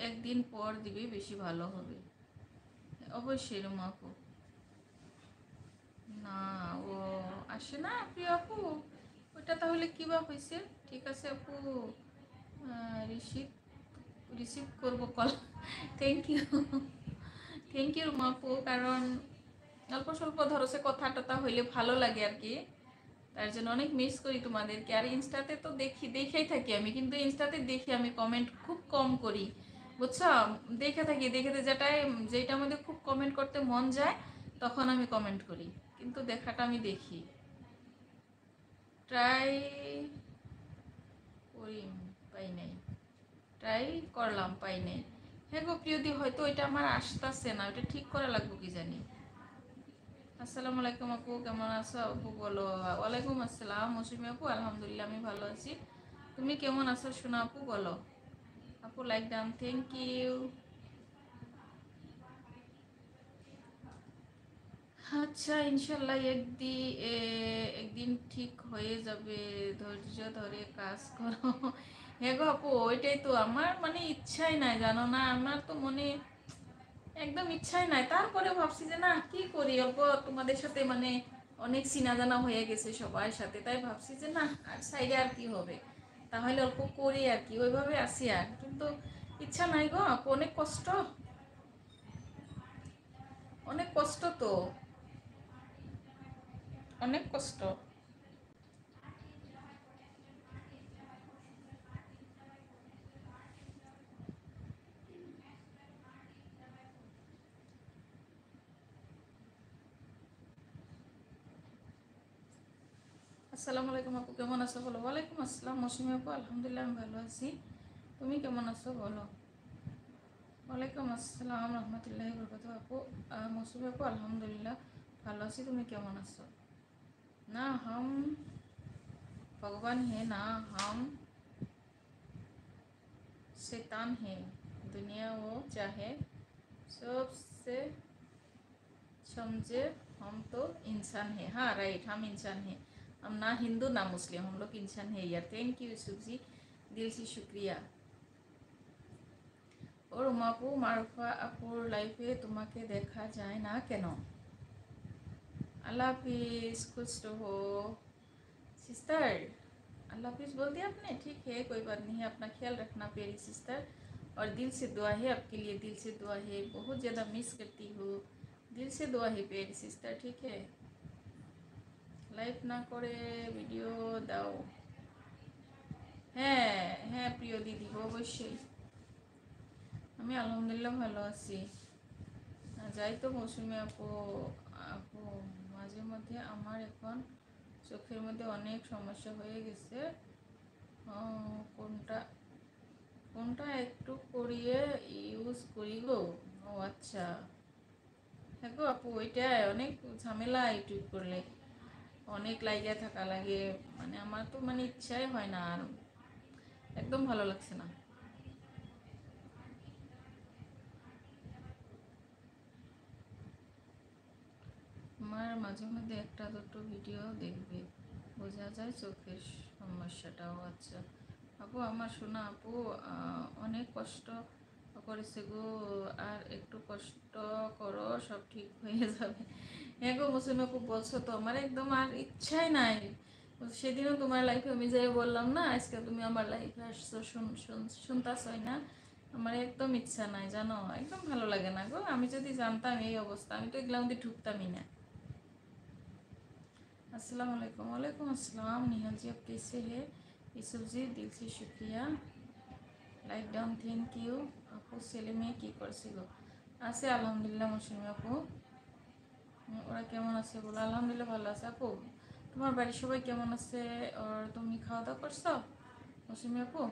একদিন পর দিবি, বেশি ভালো হবে। অবশ্যই রুমা আপু। না, ও আসে না প্রিয় আপু, ওটা তাহলে কী বা হয়েছে? ঠিক আছে আপু, রিসিভ রিসিভ করবো call. Thank you, thank you Ruma আপু। কারণ অল্প স্বল্প ধরো সে কথা টথা হইলে ভালো লাগে আর কি, তার জন্য অনেক মিস করি তোমাদেরকে। আর ইনস্টাতে তো দেখেই থাকি আমি, কিন্তু ইনস্টাতে দেখি আমি কমেন্ট খুব কম করি, বুঝছো? দেখে থাকি, যেটা আমাদের খুব কমেন্ট করতে মন যায় তখন আমি কমেন্ট করি, কিন্তু দেখাটা আমি দেখি, ট্রাই করি, পাই নাই, ট্রাই করলাম, পাই নাই। হ্যাঁ গো প্রিয়দি, হয়তো ওইটা আমার আসতেছে না, ওইটা ঠিক করা লাগবে কি জানি। আসসালামু আলাইকুম আপু, কেমন আছো আপু বলো? ওয়ালাইকুম আসসালাম মৌসুমি আপু, আলহামদুলিল্লাহ আমি ভালো আছি। তুমি কেমন আছো শোনা আপু বলো? আপু লাইক ডান, থ্যাংক ইউ। আচ্ছা ইনশাল্লাহ একদিন ঠিক হয়ে যাবে, ধৈর্য ধরে কাজ করো। হ্যাঁ গো আপু, ওইটাই তো আমার মানে ইচ্ছাই নাই, জানো না, আমার তো মনে একদম ইচ্ছাই নাই। তারপরে ভাবছি যে না, কি করি, অল্প তোমাদের সাথে মানে অনেক চিনা জানা হয়ে গেছে সবার সাথে, তাই ভাবছি যে না, আর সাইডে আর কি হবে, তাহলে অল্প করি আর কি, ওইভাবে আসি। আর কিন্তু ইচ্ছা নাই গো আপু, অনেক কষ্ট, অনেক কষ্ট তো, অনেক কষ্ট। আসসালামু আলাইকুম আপু, কেমন আছো বলো? ওয়ালাইকুম আসসালাম মৌসুমি আপু, আলহামদুলিল্লাহ আমি ভালো আছি। তুমি কেমন আছো বলো? ওয়ালাইকুম আসসালাম রহমতুল্লাহি বরকাতুহু আপু। মৌসুমি আপু আলহামদুলিল্লাহ ভালো আছি, তুমি কেমন আছো? না হাম भगवान है ना, हम शैतान है, दुनिया वो चाहे सबसे समझे, हम तो इंसान है। हाँ राइट, हम इंसान हैं, हम ना हिंदू ना मुस्लिम, हम लोग इंसान है यार। थैंक यू यूसुफ जी, दिल से शुक्रिया। और उमापू मारुफा अपुर लाइफे तुम्हें देखा जाए ना केन? अल्लाह हाफिज, खुश रहो सिस्टर। अल्लाह हाफिज बोल दिया आपने, ठीक है कोई बात नहीं है, अपना ख्याल रखना प्यारी सिस्टर। और दिल से दुआ है आपके लिए, दिल से दुआ है, बहुत ज़्यादा मिस करती हूँ, दिल से दुआ है प्यारी सिस्टर, ठीक है? লাইভ না করে ভিডিও দাও। হ্যাঁ হ্যাঁ প্রিয় দিদি, অবশ্যই। আমি আলহামদুলিল্লাহ ভালো আছি। যাই তো মৌসুমি আপু। আপু মাঝে মধ্যে আমার এখন চোখের মধ্যে অনেক সমস্যা হয়ে গেছে, কোনটা কোনটা একটু করিয়ে ইউজ করি গো? ও আচ্ছা, হ্যাঁ গো আপু, ওইটাই অনেক ঝামেলা, ইউটিউব করলে অনেক লাইগা থাকা লাগে, মানে আমার তো মানে ইচ্ছাই হয় না, আর একদম ভালো লাগছে না। আমার মাঝে মধ্যে একটা দুটো ভিডিও দেখবে, বোঝা যায় চোখের সমস্যাটাও। আচ্ছা আপু, আমার শোনা আপু অনেক কষ্ট করেছে গো, আর একটু কষ্ট করো, সব ঠিক হয়ে যাবে। হ্যাঁ গো মুসলিম আপু, বলছো তো, আমার একদম আর ইচ্ছাই নাই। সেদিনও তোমার লাইফে আমি যাই বললাম না, আজকে তুমি আমার লাইফে আসছো, শুনতাছই না, আমার একদম ইচ্ছা নাই জানো, একদম ভালো লাগে না গো। আমি যদি জানতাম এই অবস্থা, আমি তো এগুলো মধ্যে ঢুকতামই না। अस्सलाम वालेकुम। वालेकुम अस्सलाम निहाल जी, आप कैसे हैं? यूसुफ जी, दिल से शुक्रिया, লাইক ডাউন, থ্যাংক ইউ। আপু ছেলে মেয়ে কী করছিল? আছে আলহামদুলিল্লাহ মৌসুমি আপু। ওরা কেমন আছে বলো? আলহামদুলিল্লাহ ভালো আছে আপু। তোমার বাড়ির সবাই কেমন আছে? আর তুমি খাওয়া দাওয়া করছো মৌসুমি আপু?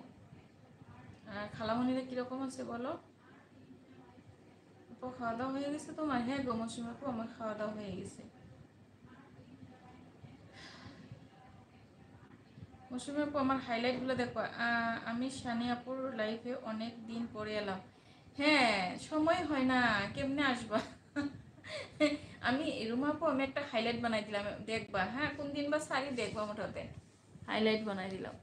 আর খালামণিরা কীরকম আছে বলো? আপু খাওয়া দাওয়া হয়ে গেছে তোমার? হ্যাঁ গো মৌসুমি আপু, আমার খাওয়া দাওয়া হয়ে গেছে। মৌসুমি আপু, আমার হাইলাইটগুলো দেখো। আমি শানি আপুর লাইফে অনেক দিন পরে এলাম। হ্যাঁ, সময় হয় না, কেমনে আসবা? আমি রুমা আপু, আমি একটা হাইলাইট বানাই দিলাম, দেখবা হ্যাঁ, কোন দিন বা সারি দেখবা, মোটাতে হাইলাইট বানাই দিলাম।